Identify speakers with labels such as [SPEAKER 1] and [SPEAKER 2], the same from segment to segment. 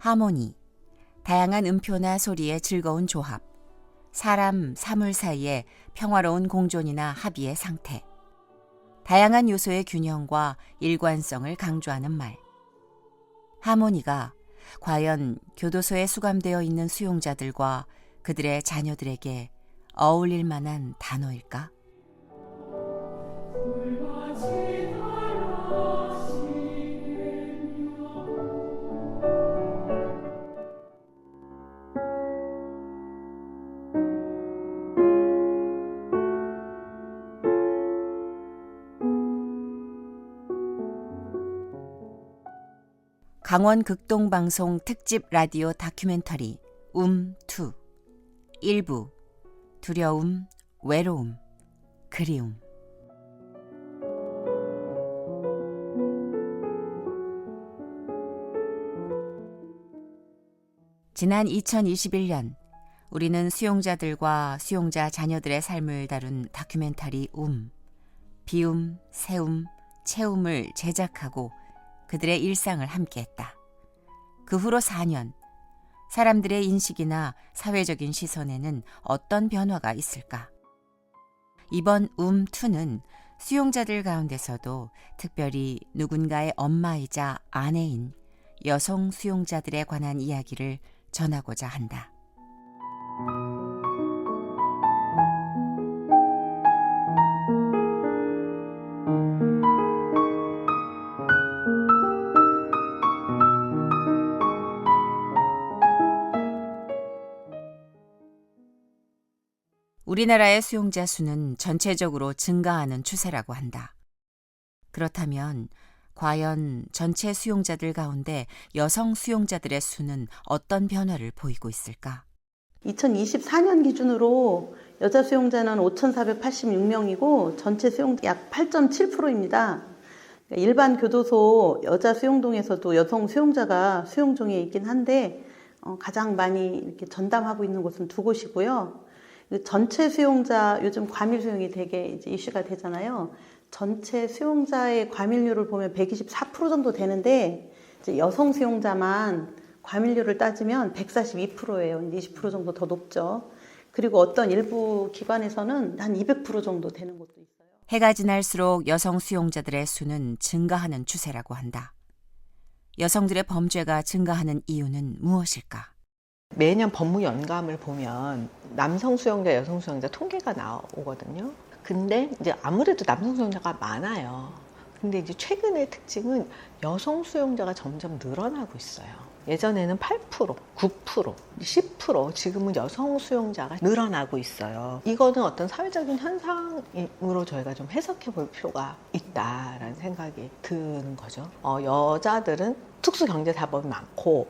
[SPEAKER 1] 하모니, 다양한 음표나 소리의 즐거운 조합, 사람, 사물 사이의 평화로운 공존이나 합의의 상태, 다양한 요소의 균형과 일관성을 강조하는 말. 하모니가 과연 교도소에 수감되어 있는 수용자들과 그들의 자녀들에게 어울릴 만한 단어일까? 강원 극동방송 특집 라디오 다큐멘터리 2 일부 두려움, 외로움, 그리움. 지난 2021년 우리는 수용자들과 수용자 자녀들의 삶을 다룬 다큐멘터리 비움, 세움, 채움을 제작하고 그들의 일상을 함께했다. 그 후로 4년, 사람들의 인식이나 사회적인 시선에는 어떤 변화가 있을까? 이번 2는 수용자들 가운데서도 특별히 누군가의 엄마이자 아내인 여성 수용자들에 관한 이야기를 전하고자 한다. 우리나라의 수용자 수는 전체적으로 증가하는 추세라고 한다. 그렇다면 과연 전체 수용자들 가운데 여성 수용자들의 수는 어떤 변화를 보이고 있을까?
[SPEAKER 2] 2024년 기준으로 여자 수용자는 5,486명이고 전체 수용자 약 8.7%입니다. 일반 교도소 여자 수용동에서도 여성 수용자가 수용 중에 있긴 한데 가장 많이 이렇게 전담하고 있는 곳은 2곳이고요. 전체 수용자, 요즘 과밀 수용이 되게 이제 이슈가 되잖아요. 전체 수용자의 과밀률을 보면 124% 정도 되는데 이제 여성 수용자만 과밀률을 따지면 142%예요. 20% 정도 더 높죠. 그리고 어떤 일부 기관에서는 한 200% 정도 되는 곳도 있어요.
[SPEAKER 1] 해가 지날수록 여성 수용자들의 수는 증가하는 추세라고 한다. 여성들의 범죄가 증가하는 이유는 무엇일까?
[SPEAKER 3] 매년 법무 연감을 보면 남성 수용자, 여성 수용자 통계가 나오거든요. 근데 이제 아무래도 남성 수용자가 많아요. 근데 이제 최근의 특징은 여성 수용자가 점점 늘어나고 있어요. 예전에는 8%, 9%, 10%, 지금은 여성 수용자가 늘어나고 있어요. 이거는 어떤 사회적인 현상으로 저희가 좀 해석해 볼 필요가 있다라는 생각이 드는 거죠. 여자들은 특수경제사범이 많고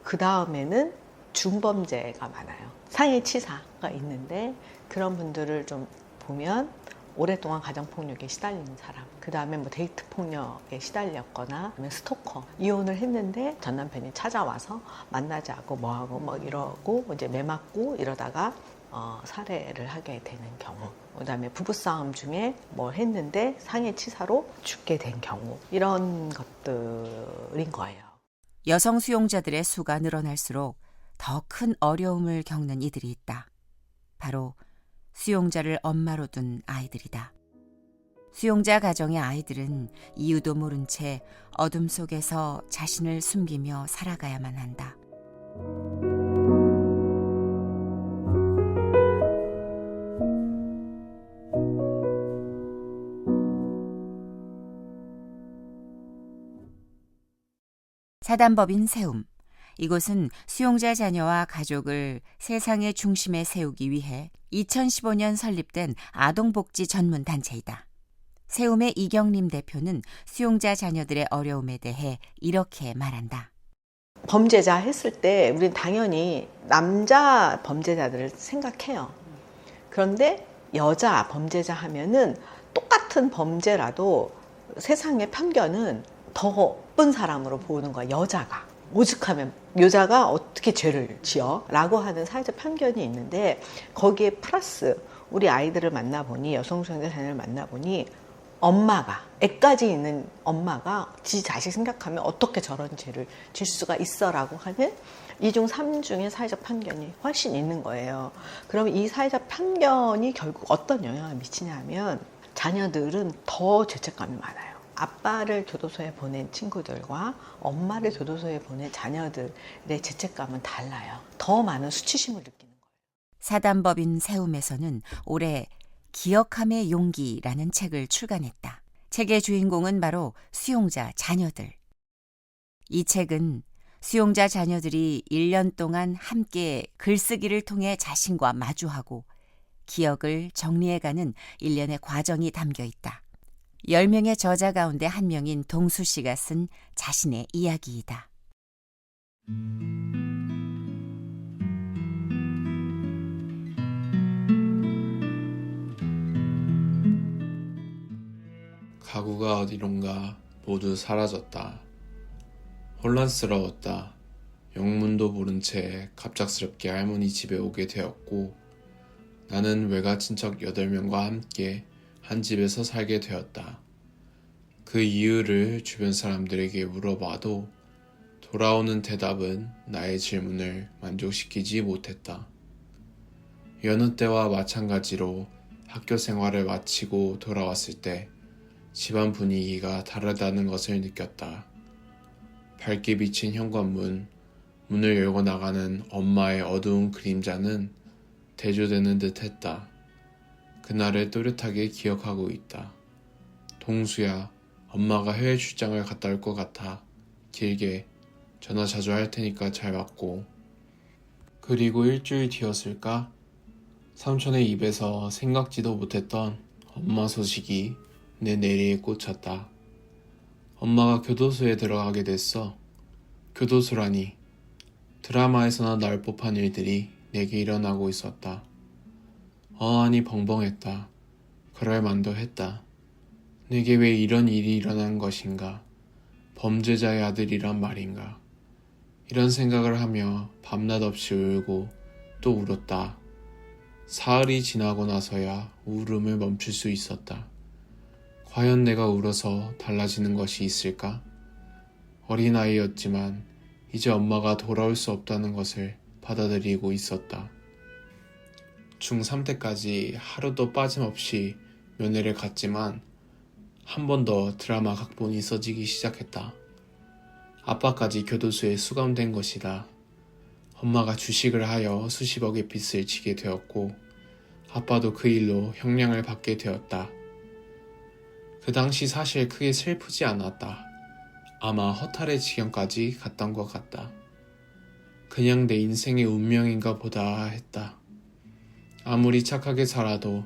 [SPEAKER 3] 그 다음에는 중범죄가 많아요. 상해치사가 있는데 그런 분들을 좀 보면 오랫동안 가정폭력에 시달리는 사람, 그 다음에 뭐 데이트 폭력에 시달렸거나 스토커, 이혼을 했는데 전 남편이 찾아와서 만나지 않고 뭐하고 뭐 이러고 이제 매 맞고 이러다가 살해를 하게 되는 경우, 그 다음에 부부싸움 중에 뭘 했는데 상해치사로 죽게 된 경우, 이런 것들인 거예요.
[SPEAKER 1] 여성 수용자들의 수가 늘어날수록 더 큰 어려움을 겪는 이들이 있다. 바로 수용자를 엄마로 둔 아이들이다. 수용자 가정의 아이들은 이유도 모른 채 어둠 속에서 자신을 숨기며 살아가야만 한다. 사단법인 세움. 이곳은 수용자 자녀와 가족을 세상의 중심에 세우기 위해 2015년 설립된 아동복지 전문 단체이다. 세움의 이경림 대표는 수용자 자녀들의 어려움에 대해 이렇게 말한다.
[SPEAKER 3] 범죄자 했을 때 우리는 당연히 남자 범죄자들을 생각해요. 그런데 여자 범죄자 하면은 똑같은 범죄라도 세상의 편견은 더 나쁜 사람으로 보는 거야. 여자가. 오죽하면 여자가 어떻게 죄를 지어? 라고 하는 사회적 편견이 있는데 거기에 플러스 우리 아이들을 만나보니, 여성 수용자 자녀를 만나보니 엄마가, 애까지 있는 엄마가 지 자식 생각하면 어떻게 저런 죄를 질 수가 있어라고 하는 2중 3중의 사회적 편견이 훨씬 있는 거예요. 그럼 이 사회적 편견이 결국 어떤 영향을 미치냐면 자녀들은 더 죄책감이 많아요. 아빠를 교도소에 보낸 친구들과 엄마를 교도소에 보낸 자녀들의 죄책감은 달라요. 더 많은 수치심을 느끼는 거예요.
[SPEAKER 1] 사단법인 세움에서는 올해 기억함의 용기라는 책을 출간했다. 책의 주인공은 바로 수용자 자녀들. 이 책은 수용자 자녀들이 1년 동안 함께 글쓰기를 통해 자신과 마주하고 기억을 정리해가는 일련의 과정이 담겨 있다. 10명의 저자 가운데 한 명인 동수 씨가 쓴 자신의 이야기이다.
[SPEAKER 4] 가구가 어디론가 모두 사라졌다. 혼란스러웠다. 영문도 모른 채 갑작스럽게 할머니 집에 오게 되었고 나는 외가 친척 8명과 함께 한 집에서 살게 되었다. 그 이유를 주변 사람들에게 물어봐도 돌아오는 대답은 나의 질문을 만족시키지 못했다. 여느 때와 마찬가지로 학교 생활을 마치고 돌아왔을 때 집안 분위기가 다르다는 것을 느꼈다. 밝게 비친 현관문, 문을 열고 나가는 엄마의 어두운 그림자는 대조되는 듯 했다. 그날을 또렷하게 기억하고 있다. 동수야, 엄마가 해외 출장을 갔다 올 것 같아. 길게 전화 자주 할 테니까 잘 받고. 그리고 일주일 뒤였을까? 삼촌의 입에서 생각지도 못했던 엄마 소식이 내 내리에 꽂혔다. 엄마가 교도소에 들어가게 됐어. 교도소라니. 드라마에서나 나올 법한 일들이 내게 일어나고 있었다. 어안이 벙벙했다. 그럴 만도 했다. 내게 왜 이런 일이 일어난 것인가? 범죄자의 아들이란 말인가? 이런 생각을 하며 밤낮 없이 울고 또 울었다. 사흘이 지나고 나서야 울음을 멈출 수 있었다. 과연 내가 울어서 달라지는 것이 있을까? 어린아이였지만 이제 엄마가 돌아올 수 없다는 것을 받아들이고 있었다. 중3 때까지 하루도 빠짐없이 면회를 갔지만 한 번 더 드라마 각본이 써지기 시작했다. 아빠까지 교도소에 수감된 것이다. 엄마가 주식을 하여 수십억의 빚을 지게 되었고 아빠도 그 일로 형량을 받게 되었다. 그 당시 사실 크게 슬프지 않았다. 아마 허탈의 지경까지 갔던 것 같다. 그냥 내 인생의 운명인가 보다 했다. 아무리 착하게 살아도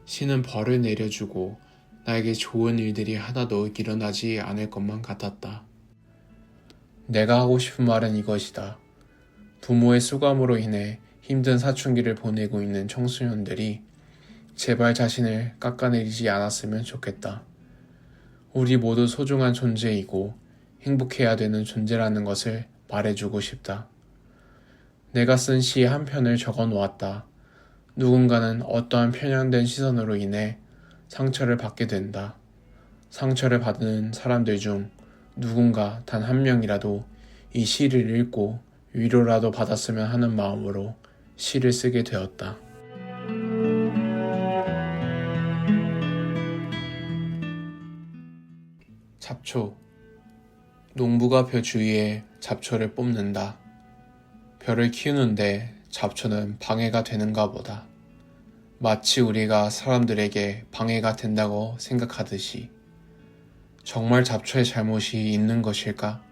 [SPEAKER 4] 신은 벌을 내려주고 나에게 좋은 일들이 하나도 일어나지 않을 것만 같았다. 내가 하고 싶은 말은 이것이다. 부모의 수감으로 인해 힘든 사춘기를 보내고 있는 청소년들이 제발 자신을 깎아내리지 않았으면 좋겠다. 우리 모두 소중한 존재이고 행복해야 되는 존재라는 것을 말해주고 싶다. 내가 쓴 시 한 편을 적어 놓았다. 누군가는 어떠한 편향된 시선으로 인해 상처를 받게 된다. 상처를 받는 사람들 중 누군가 단 한 명이라도 이 시를 읽고 위로라도 받았으면 하는 마음으로 시를 쓰게 되었다. 잡초. 농부가 벼 주위에 잡초를 뽑는다. 벼를 키우는데 잡초는 방해가 되는가 보다. 마치 우리가 사람들에게 방해가 된다고 생각하듯이. 정말 잡초의 잘못이 있는 것일까?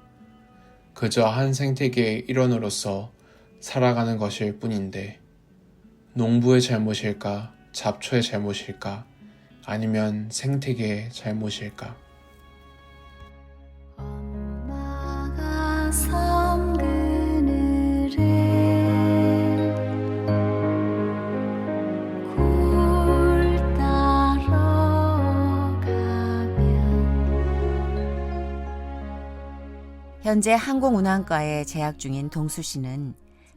[SPEAKER 4] 그저 한 생태계의 일원으로서 살아가는 것일 뿐인데 농부의 잘못일까? 잡초의 잘못일까? 아니면 생태계의 잘못일까?
[SPEAKER 5] 엄마가 섬 그늘에 굴 따러 가면
[SPEAKER 1] 현재 항공운항과에 재학 중인 동수 씨는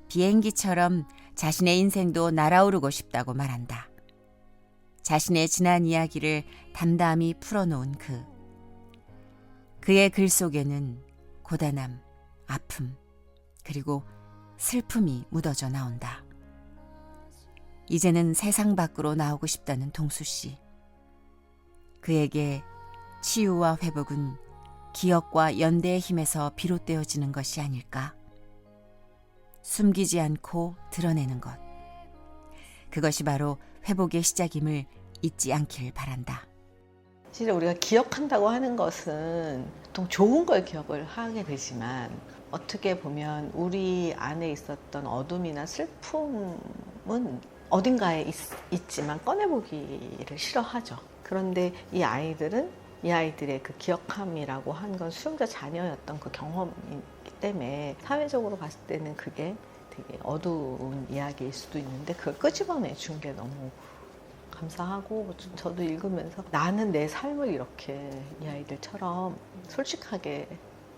[SPEAKER 1] 비행기처럼 자신의 인생도 날아오르고 싶다고 말한다. 자신의 지난 이야기를 담담히 풀어놓은 그의 글 속에는 고단함, 아픔, 그리고 슬픔이 묻어져 나온다. 이제는 세상 밖으로 나오고 싶다는 동수 씨. 그에게 치유와 회복은 기억과 연대의 힘에서 비롯되어지는 것이 아닐까? 숨기지 않고 드러내는 것. 그것이 바로 회복의 시작임을 잊지 않길 바란다.
[SPEAKER 3] 사실 우리가 기억한다고 하는 것은 보통 좋은 걸 기억을 하게 되지만 어떻게 보면 우리 안에 있었던 어둠이나 슬픔은 어딘가에 있지만 꺼내보기를 싫어하죠. 그런데 이 아이들의 그 기억함이라고 한 건 수용자 자녀였던 그 경험이기 때문에 사회적으로 봤을 때는 그게 되게 어두운 이야기일 수도 있는데 그걸 끄집어내 준 게 너무 감사하고 저도 읽으면서 나는 내 삶을 이렇게 이 아이들처럼 솔직하게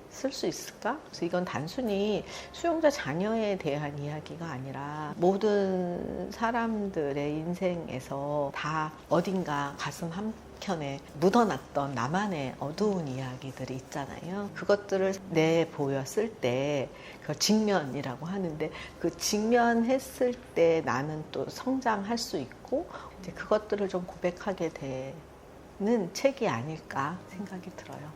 [SPEAKER 3] 쓸 수 있을까? 그래서 이건 단순히 수용자 자녀에 대한 이야기가 아니라 모든 사람들의 인생에서 다 어딘가 가슴 한켠에 묻어놨던 나만의 어두운 이야기들이 있잖아요. 그것들을 내보였을 때 그걸 직면이라고 하는데 그 직면했을 때 나는 또 성장할 수 있고 이제 그것들을 좀 고백하게 되는 책이 아닐까 생각이 들어요.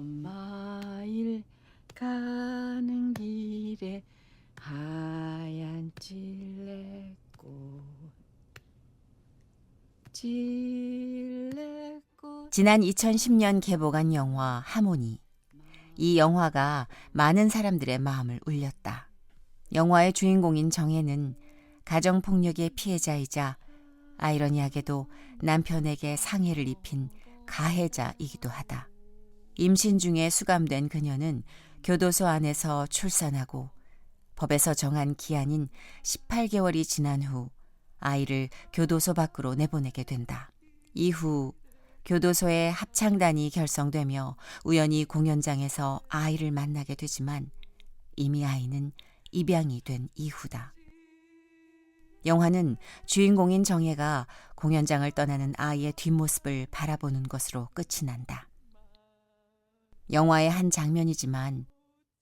[SPEAKER 6] 엄마일 가는 길에 하얀 찔레꽃
[SPEAKER 1] 지난 2010년 개봉한 영화 하모니. 이 영화가 많은 사람들의 마음을 울렸다. 영화의 주인공인 정혜는 가정폭력의 피해자이자 아이러니하게도 남편에게 상해를 입힌 가해자이기도 하다. 임신 중에 수감된 그녀는 교도소 안에서 출산하고 법에서 정한 기한인 18개월이 지난 후 아이를 교도소 밖으로 내보내게 된다. 이후 교도소의 합창단이 결성되며 우연히 공연장에서 아이를 만나게 되지만 이미 아이는 입양이 된 이후다. 영화는 주인공인 정혜가 공연장을 떠나는 아이의 뒷모습을 바라보는 것으로 끝이 난다. 영화의 한 장면이지만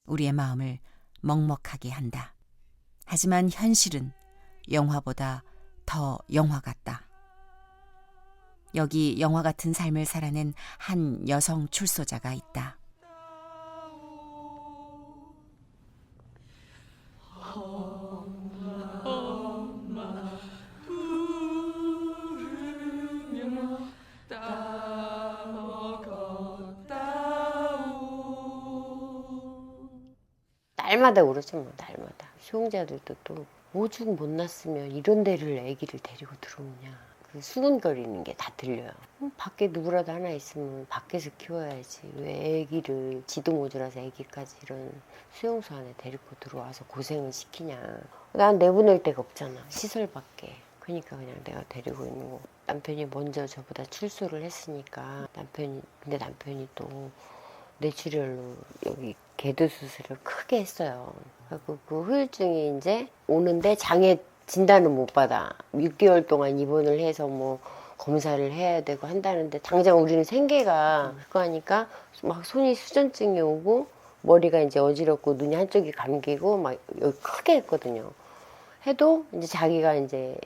[SPEAKER 1] 우리의 마음을 먹먹하게 한다. 하지만 현실은 영화보다 더 영화 같다. 여기 영화 같은 삶을 살아낸 한 여성 출소자가 있다.
[SPEAKER 7] 날마다 울었죠, 뭐, 날마다. 수용자들도 또 오죽 못났으면 이런 데를 아기를 데리고 들어오냐. 그 수근거리는 게 다 들려요. 밖에 누구라도 하나 있으면 밖에서 키워야지. 왜 아기를 지도 모자라서 아기까지 이런 수용소 안에 데리고 들어와서 고생을 시키냐. 난 내보낼 데가 없잖아, 시설 밖에. 그러니까 그냥 내가 데리고 있는 거. 남편이 먼저 저보다 출소를 했으니까 근데 남편이 또 뇌출혈로 여기 개도 수술을 크게 했어요. 그래서 그 후유증이 이제 오는데 장애 진단은 못 받아. 6개월 동안 입원을 해서 뭐 검사를 해야 되고 한다는데 당장 우리는 생계가 그거 하니까 막 손이 수전증이 오고 머리가 이제 어지럽고 눈이 한쪽이 감기고 막 여기 크게 했거든요. 해도 이제 자기가 이제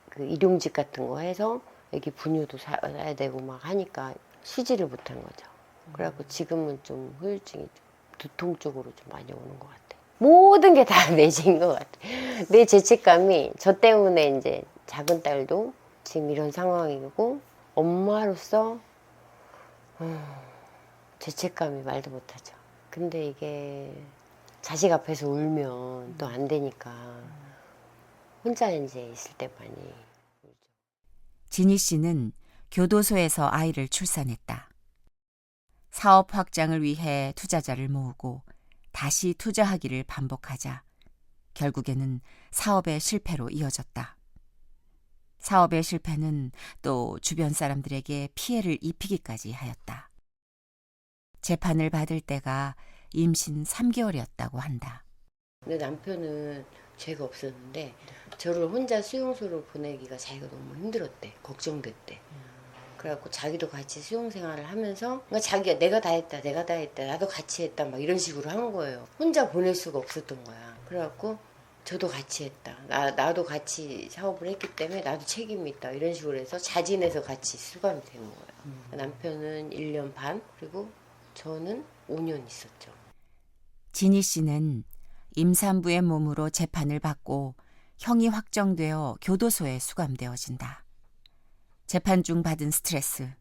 [SPEAKER 7] 그 일용직 같은 거 해서 여기 분유도 사야 되고 막 하니까 쉬지를 못한 거죠. 그래갖고 지금은 좀 후유증이 좀 두통 쪽으로 좀 많이 오는 것 같아요. 모든 게 다 내재인 것 같아요. 내 죄책감이 저 때문에 이제 작은 딸도 지금 이런 상황이고 엄마로서 죄책감이 말도 못하죠. 근데 이게 자식 앞에서 울면 또 안 되니까 혼자 이제 있을 때만이.
[SPEAKER 1] 진희 씨는 교도소에서 아이를 출산했다. 사업 확장을 위해 투자자를 모으고 다시 투자하기를 반복하자 결국에는 사업의 실패로 이어졌다. 사업의 실패는 또 주변 사람들에게 피해를 입히기까지 하였다. 재판을 받을 때가 임신 3개월이었다고 한다.
[SPEAKER 7] 근데 남편은 죄가 없었는데 저를 혼자 수용소로 보내기가 자기가 너무 힘들었대. 걱정됐대. 그래갖고 자기도 같이 수용 생활을 하면서 그러니까 자기가 내가 다 했다 나도 같이 했다 막 이런 식으로 한 거예요. 혼자 보낼 수가 없었던 거야. 그래갖고 저도 같이 했다. 나도 같이 사업을 했기 때문에 나도 책임이 있다. 이런 식으로 해서 자진해서 같이 수감이 된 거예요. 남편은 1년 반 그리고 저는 5년 있었죠.
[SPEAKER 1] 진희 씨는 임산부의 몸으로 재판을 받고 형이 확정되어 교도소에 수감되어진다. 재판 중 받은 스트레스,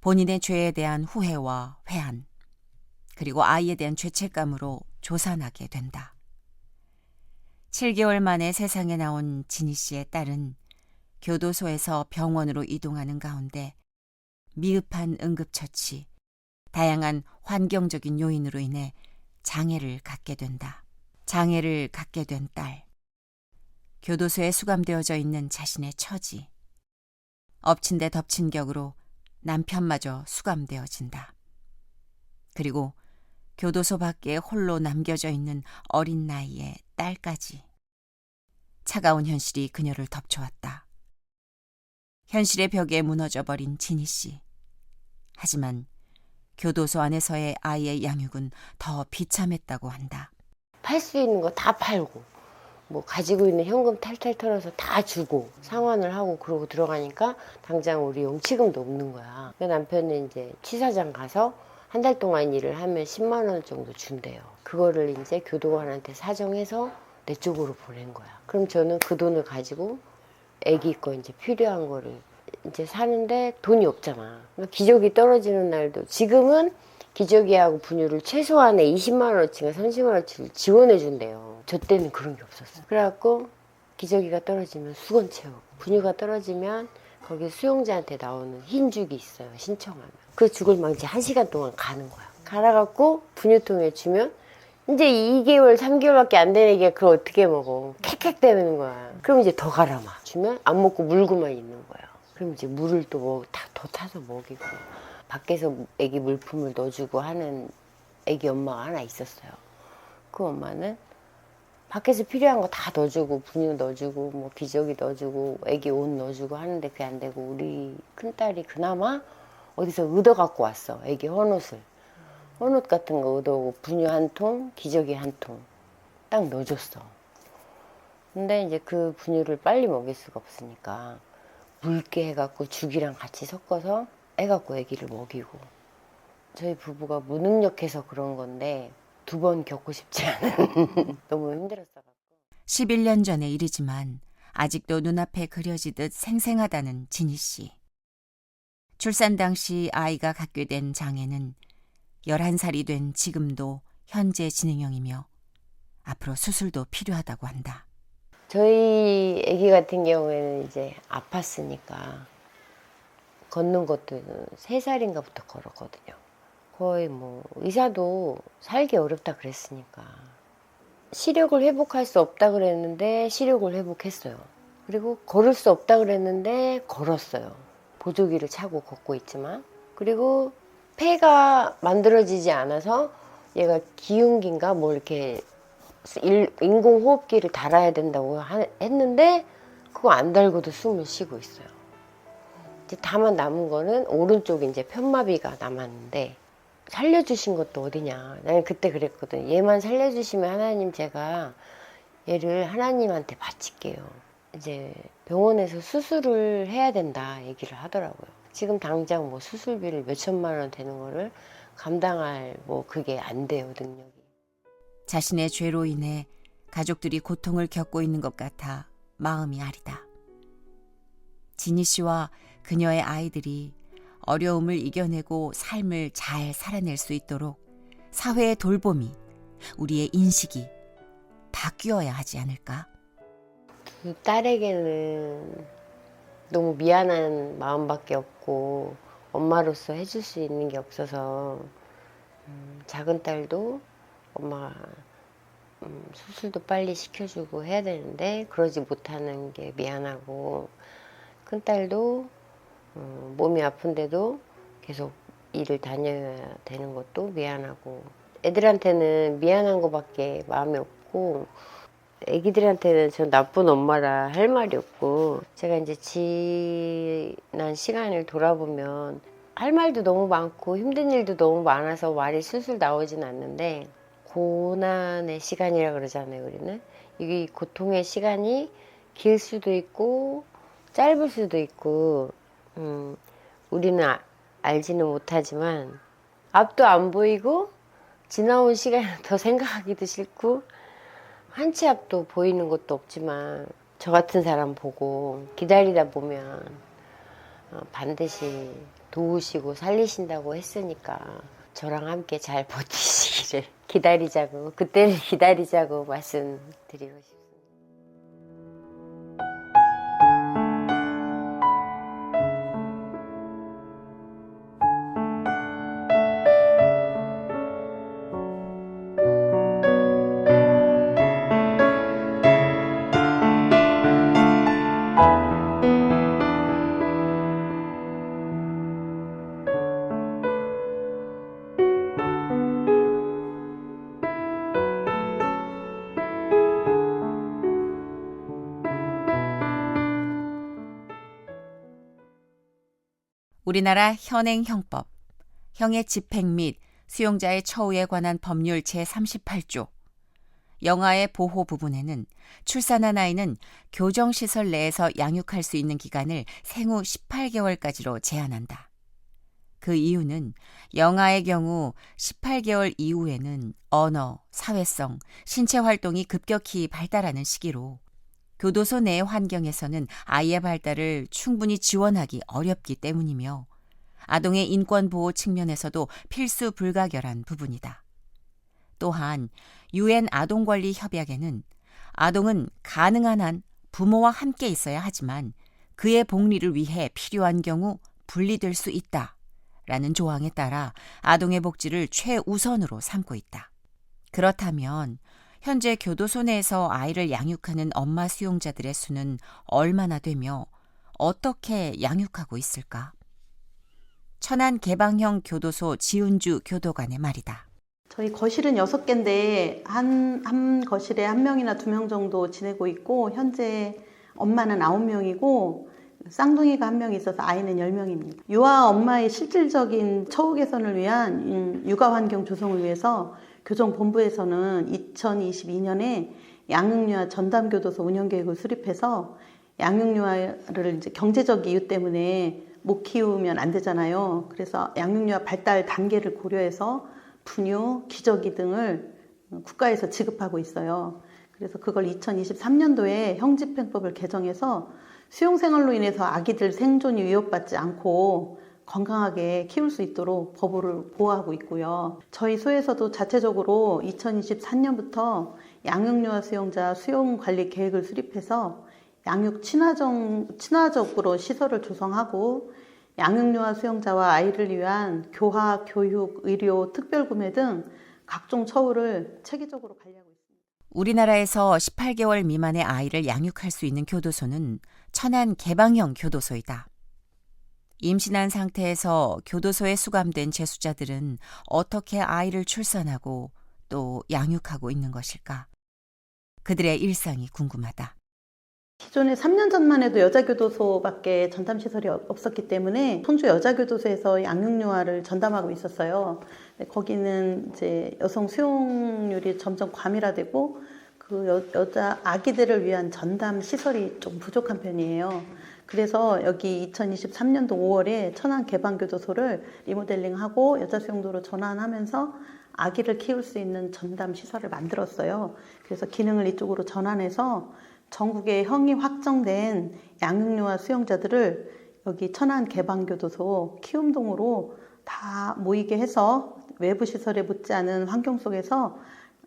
[SPEAKER 1] 본인의 죄에 대한 후회와 회한, 그리고 아이에 대한 죄책감으로 조산하게 된다. 7개월 만에 세상에 나온 진희 씨의 딸은 교도소에서 병원으로 이동하는 가운데 미흡한 응급처치, 다양한 환경적인 요인으로 인해 장애를 갖게 된다. 장애를 갖게 된 딸. 교도소에 수감되어져 있는 자신의 처지. 엎친 데 덮친 격으로 남편마저 수감되어진다. 그리고 교도소 밖에 홀로 남겨져 있는 어린 나이의 딸까지. 차가운 현실이 그녀를 덮쳐왔다. 현실의 벽에 무너져버린 진희 씨. 하지만 교도소 안에서의 아이의 양육은 더 비참했다고 한다.
[SPEAKER 7] 팔 수 있는 거 다 팔고 뭐 가지고 있는 현금 탈탈 털어서 다 주고 상환을 하고 그러고 들어가니까 당장 우리 용치금도 없는 거야. 남편은 이제 취사장 가서 한 달 동안 일을 하면 10만 원 정도 준대요. 그거를 이제 교도관한테 사정해서 내 쪽으로 보낸 거야. 그럼 저는 그 돈을 가지고 아기 거 이제 필요한 거를 이제 사는데 돈이 없잖아. 그러니까 기저귀 떨어지는 날도 지금은 기저귀하고 분유를 최소한의 20만 원어치가 30만 원어치를 지원해 준대요. 저 때는 그런 게 없었어. 그래갖고 기저귀가 떨어지면 수건 채우고 분유가 떨어지면 거기 수용자한테 나오는 흰 죽이 있어요. 신청하면. 그 죽을 막 이제 1시간 동안 가는 거야. 갈아갖고 분유통에 주면 이제 2개월, 3개월밖에 안 되는 게 그걸 어떻게 먹어. 캑캑대는 거야. 그럼 이제 더 갈아마. 주면 안 먹고 물고만 있는 거야. 그럼 이제 물을 또 더 타서 먹이고. 밖에서 애기 물품을 넣어주고 하는 애기 엄마가 하나 있었어요. 그 엄마는 밖에서 필요한 거 다 넣어주고 분유 넣어주고 뭐 기저귀 넣어주고 애기 옷 넣어주고 하는데 그게 안 되고 우리 큰딸이 그나마 어디서 얻어갖고 왔어. 애기 헌옷을. 헌옷 같은 거 얻어오고 분유 1통, 기저귀 1통 딱 넣어줬어. 근데 이제 그 분유를 빨리 먹일 수가 없으니까 묽게 해갖고 죽이랑 같이 섞어서 해갖고 애기를 먹이고. 저희 부부가 무능력해서 그런 건데 2번 겪고 싶지 않은 너무 힘들었어요.
[SPEAKER 1] 11년 전의 일이지만 아직도 눈앞에 그려지듯 생생하다는 진희 씨. 출산 당시 아이가 갖게 된 장애는 11살이 된 지금도 현재 진행형이며 앞으로 수술도 필요하다고 한다.
[SPEAKER 7] 저희 애기 같은 경우에는 이제 아팠으니까 걷는 것도 3살인가부터 걸었거든요. 거의 뭐 의사도 살기 어렵다 그랬으니까 시력을 회복할 수 없다 그랬는데 시력을 회복했어요. 그리고 걸을 수 없다 그랬는데 걸었어요. 보조기를 차고 걷고 있지만. 그리고 폐가 만들어지지 않아서 얘가 기흉기인가 뭐 이렇게 인공호흡기를 달아야 된다고 했는데 그거 안 달고도 숨을 쉬고 있어요. 이제 다만 남은 거는 오른쪽에 이제 편마비가 남았는데 살려주신 것도 어디냐. 나는 그때 그랬거든. 얘만 살려주시면 하나님 제가 얘를 하나님한테 바칠게요. 이제 병원에서 수술을 해야 된다 얘기를 하더라고요. 지금 당장 뭐 수술비를 몇 천만 원 되는 거를 감당할 뭐 그게 안 돼요, 능력이.
[SPEAKER 1] 자신의 죄로 인해 가족들이 고통을 겪고 있는 것 같아 마음이 아리다. 진희 씨와 그녀의 아이들이 어려움을 이겨내고 삶을 잘 살아낼 수 있도록 사회의 돌봄이 우리의 인식이 바뀌어야 하지 않을까?
[SPEAKER 7] 그 딸에게는 너무 미안한 마음밖에 없고 엄마로서 해줄 수 있는 게 없어서 작은 딸도 엄마가 수술도 빨리 시켜주고 해야 되는데 그러지 못하는 게 미안하고, 큰 딸도 몸이 아픈데도 계속 일을 다녀야 되는 것도 미안하고, 애들한테는 미안한 거밖에 마음이 없고 애기들한테는 저 나쁜 엄마라 할 말이 없고, 제가 이제 지난 시간을 돌아보면 할 말도 너무 많고 힘든 일도 너무 많아서 말이 술술 나오진 않는데, 고난의 시간이라 그러잖아요, 우리는. 이 고통의 시간이 길 수도 있고 짧을 수도 있고, 우리는 알지는 못하지만 앞도 안 보이고 지나온 시간을 더 생각하기도 싫고 한 치 앞도 보이는 것도 없지만 저 같은 사람 보고 기다리다 보면 반드시 도우시고 살리신다고 했으니까 저랑 함께 잘 버티시기를 기다리자고, 그때를 기다리자고 말씀드리고 싶습니다.
[SPEAKER 1] 우리나라 현행 형법, 형의 집행 및 수용자의 처우에 관한 법률 제38조, 영아의 보호 부분에는 출산한 아이는 교정시설 내에서 양육할 수 있는 기간을 생후 18개월까지로 제한한다. 그 이유는 영아의 경우 18개월 이후에는 언어, 사회성, 신체 활동이 급격히 발달하는 시기로 교도소 내 환경에서는 아이의 발달을 충분히 지원하기 어렵기 때문이며 아동의 인권 보호 측면에서도 필수 불가결한 부분이다. 또한 UN 아동권리 협약에는 아동은 가능한 한 부모와 함께 있어야 하지만 그의 복리를 위해 필요한 경우 분리될 수 있다라는 조항에 따라 아동의 복지를 최우선으로 삼고 있다. 그렇다면 현재 교도소 내에서 아이를 양육하는 엄마 수용자들의 수는 얼마나 되며 어떻게 양육하고 있을까? 천안 개방형 교도소 지은주 교도관의 말이다.
[SPEAKER 2] 저희 거실은 6개인데 한 거실에 1명이나 2명 정도 지내고 있고, 현재 엄마는 9명이고 쌍둥이가 1명 있어서 아이는 10명입니다. 유아 엄마의 실질적인 처우 개선을 위한 육아 환경 조성을 위해서 교정본부에서는 2022년에 양육유아 전담교도소 운영계획을 수립해서 양육유아를 이제 경제적 이유 때문에 못 키우면 안 되잖아요. 그래서 양육유아 발달 단계를 고려해서 분유, 기저귀 등을 국가에서 지급하고 있어요. 그래서 그걸 2023년도에 형집행법을 개정해서 수용생활로 인해서 아기들 생존이 위협받지 않고 건강하게 키울 수 있도록 법을 보호하고 있고요. 저희 소에서도 자체적으로 2024년부터 양육유아 수용자 수용관리 계획을 수립해서 양육 친화적으로 시설을 조성하고 양육유아 수용자와 아이를 위한 교화, 교육, 의료, 특별구매 등 각종 처우를 체계적으로 관리하고 있습니다.
[SPEAKER 1] 우리나라에서 18개월 미만의 아이를 양육할 수 있는 교도소는 천안 개방형 교도소이다. 임신한 상태에서 교도소에 수감된 재수자들은 어떻게 아이를 출산하고 또 양육하고 있는 것일까? 그들의 일상이 궁금하다.
[SPEAKER 2] 기존에 3년 전만 해도 여자교도소밖에 전담시설이 없었기 때문에 손주 여자교도소에서 양육유아를 전담하고 있었어요. 거기는 이제 여성 수용률이 점점 과밀화되고 그 여자 아기들을 위한 전담 시설이 좀 부족한 편이에요. 그래서 여기 2023년도 5월에 천안 개방교도소를 리모델링하고 여자수용도로 전환하면서 아기를 키울 수 있는 전담 시설을 만들었어요. 그래서 기능을 이쪽으로 전환해서 전국에 형이 확정된 양육유아 수용자들을 여기 천안 개방교도소 키움동으로 다 모이게 해서 외부 시설에 묻지 않은 환경 속에서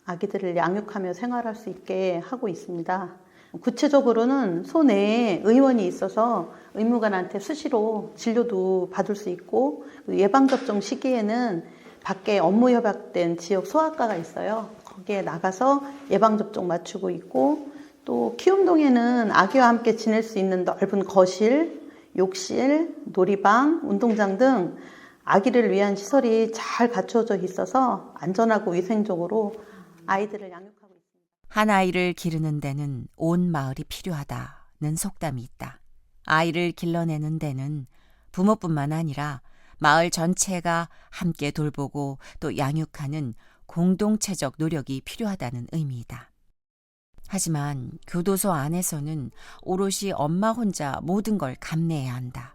[SPEAKER 2] 아기들을 양육하며 생활할 수 있게 하고 있습니다. 구체적으로는 소 내에 의원이 있어서 의무관한테 수시로 진료도 받을 수 있고, 예방접종 시기에는 밖에 업무 협약된 지역 소아과가 있어요. 거기에 나가서 예방접종 맞추고 있고, 또 키움동에는 아기와 함께 지낼 수 있는 넓은 거실, 욕실, 놀이방, 운동장 등 아기를 위한 시설이 잘 갖춰져 있어서 안전하고 위생적으로 아이들을 양육하고 있습니다.
[SPEAKER 1] 한 아이를 기르는 데는 온 마을이 필요하다는 속담이 있다. 아이를 길러내는 데는 부모뿐만 아니라 마을 전체가 함께 돌보고 또 양육하는 공동체적 노력이 필요하다는 의미이다. 하지만 교도소 안에서는 오롯이 엄마 혼자 모든 걸 감내해야 한다.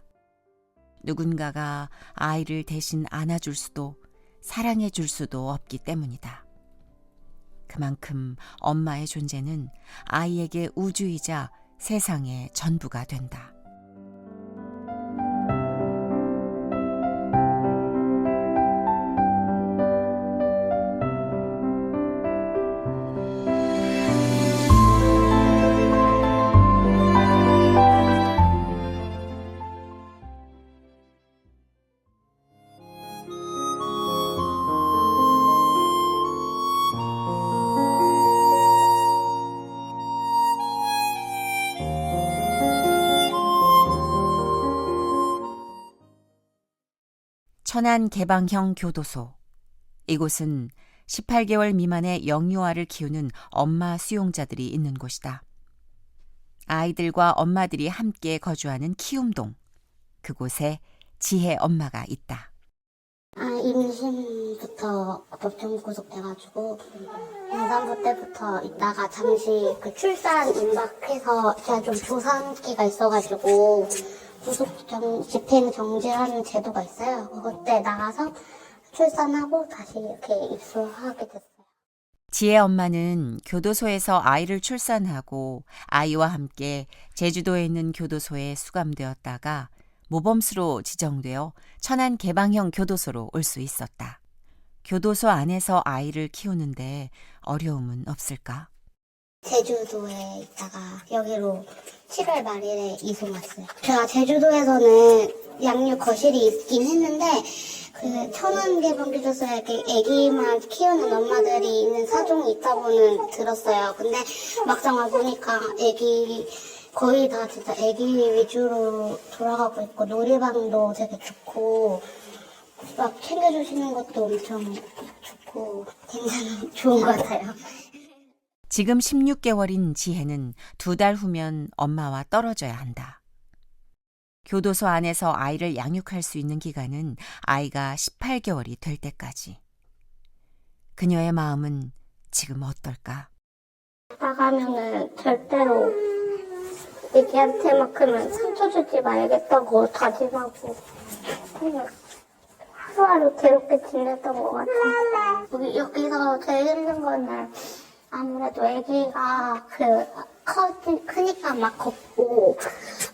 [SPEAKER 1] 누군가가 아이를 대신 안아줄 수도 사랑해 줄 수도 없기 때문이다. 그만큼 엄마의 존재는 아이에게 우주이자 세상의 전부가 된다. 천안 개방형 교도소. 이곳은 18개월 미만의 영유아를 키우는 엄마 수용자들이 있는 곳이다. 아이들과 엄마들이 함께 거주하는 키움동. 그곳에 지혜 엄마가 있다.
[SPEAKER 8] 임신부터 법정 구속돼가지고 임산부 때부터 있다가 잠시 그 출산 임박해서 제가 좀 조산기가 있어가지고 구속 집행 정지하는 제도가 있어요. 그때 나가서 출산하고 다시 이렇게 입소하게 됐어요.
[SPEAKER 1] 지혜 엄마는 교도소에서 아이를 출산하고 아이와 함께 제주도에 있는 교도소에 수감되었다가 모범수로 지정되어 천안 개방형 교도소로 올 수 있었다. 교도소 안에서 아이를 키우는데 어려움은 없을까?
[SPEAKER 8] 제주도에 있다가 여기로 7월 말일에 이송 왔어요. 제가 제주도에서는 양육 거실이 있긴 했는데 그 천안개방교도소에 이렇게 아기만 키우는 엄마들이 있는 사정이 있다고는 들었어요. 근데 막상 와보니까 아기 거의 다 진짜 아기 위주로 돌아가고 있고 놀이방도 되게 좋고 막 챙겨주시는 것도 엄청 좋고 좋은 것 같아요.
[SPEAKER 1] 지금 16개월인 지혜는 2달 후면 엄마와 떨어져야 한다. 교도소 안에서 아이를 양육할 수 있는 기간은 아이가 18개월이 될 때까지. 그녀의 마음은 지금 어떨까?
[SPEAKER 8] 나가면은 절대로 애기한테만큼은 상처 주지 말겠다고 다짐하고 그냥 하루하루 괴롭게 지냈던 것 같아요. 여기서 제일 힘든 거는 아무래도 아기가 크니까 막 걷고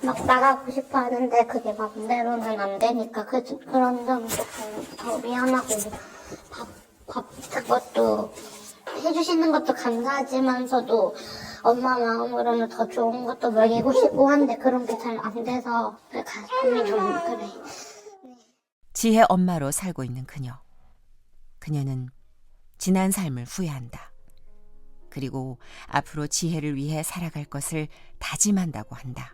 [SPEAKER 8] 막 나가고 싶어 하는데 그게 마음대로는 안 되니까 그런 점이 조금 더 미안하고 그것도 해주시는 것도 감사하지만서도 엄마 마음으로는 더 좋은 것도 먹이고 싶고 한데 그런 게 잘 안 돼서 가슴이 좀 그래.
[SPEAKER 1] 지혜 엄마로 살고 있는 그녀. 그녀는 지난 삶을 후회한다. 그리고 앞으로 지혜를 위해 살아갈 것을 다짐한다고 한다.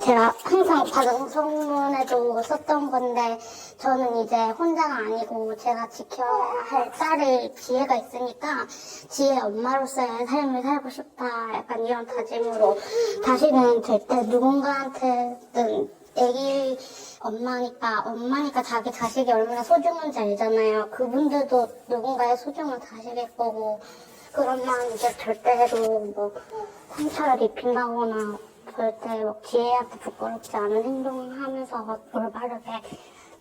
[SPEAKER 8] 제가 항상 받은 성문에도 썼던 건데 저는 이제 혼자가 아니고 제가 지켜야 할 딸을 지혜가 있으니까 지혜 엄마로서의 삶을 살고 싶다 약간 이런 다짐으로 다시는 절대 누군가한테든 애기 엄마니까 자기 자식이 얼마나 소중한지 알잖아요. 그분들도 누군가의 소중을 다시길 거고 그러면 이제 절대로 뭐 상처를 입힌다거나 절대 막 지혜한테 부끄럽지 않은 행동을 하면서 올바르게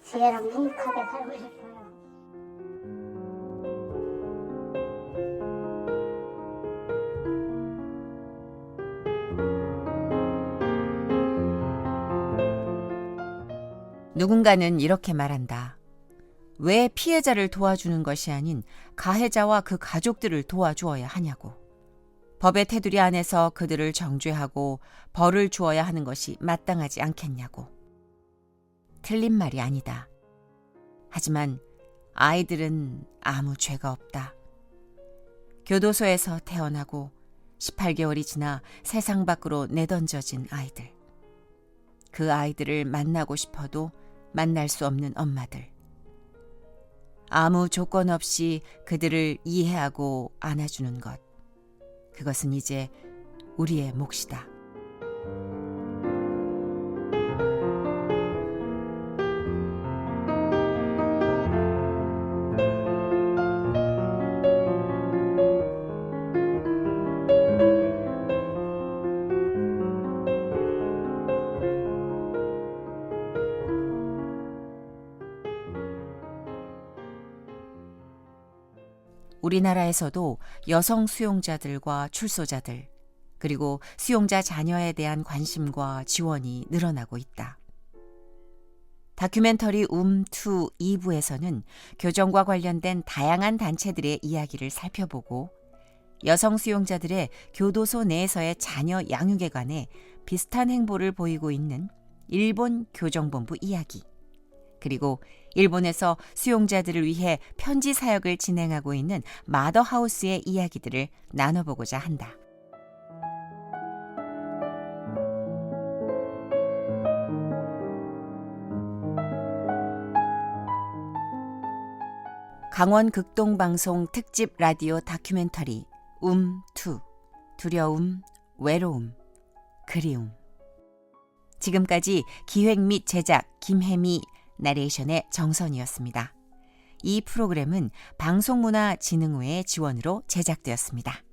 [SPEAKER 8] 지혜랑 행복하게 살고 싶어요.
[SPEAKER 1] 누군가는 이렇게 말한다. 왜 피해자를 도와주는 것이 아닌 가해자와 그 가족들을 도와주어야 하냐고. 법의 테두리 안에서 그들을 정죄하고 벌을 주어야 하는 것이 마땅하지 않겠냐고. 틀린 말이 아니다. 하지만 아이들은 아무 죄가 없다. 교도소에서 태어나고 18개월이 지나 세상 밖으로 내던져진 아이들. 그 아이들을 만나고 싶어도 만날 수 없는 엄마들. 아무 조건 없이 그들을 이해하고 안아주는 것. 그것은 이제 우리의 몫이다. 우리나라에서도 여성 수용자들과 출소자들, 그리고 수용자 자녀에 대한 관심과 지원이 늘어나고 있다. 다큐멘터리 2 2부에서는 교정과 관련된 다양한 단체들의 이야기를 살펴보고 여성 수용자들의 교도소 내에서의 자녀 양육에 관해 비슷한 행보를 보이고 있는 일본 교정본부 이야기, 그리고 일본에서 수용자들을 위해 편지 사역을 진행하고 있는 마더하우스의 이야기들을 나눠보고자 한다. 강원 극동방송 특집 라디오 다큐멘터리 2 두려움, 외로움, 그리움. 지금까지 기획 및 제작 김혜미, 나레이션의 정선이었습니다. 이 프로그램은 방송문화진흥회의 지원으로 제작되었습니다.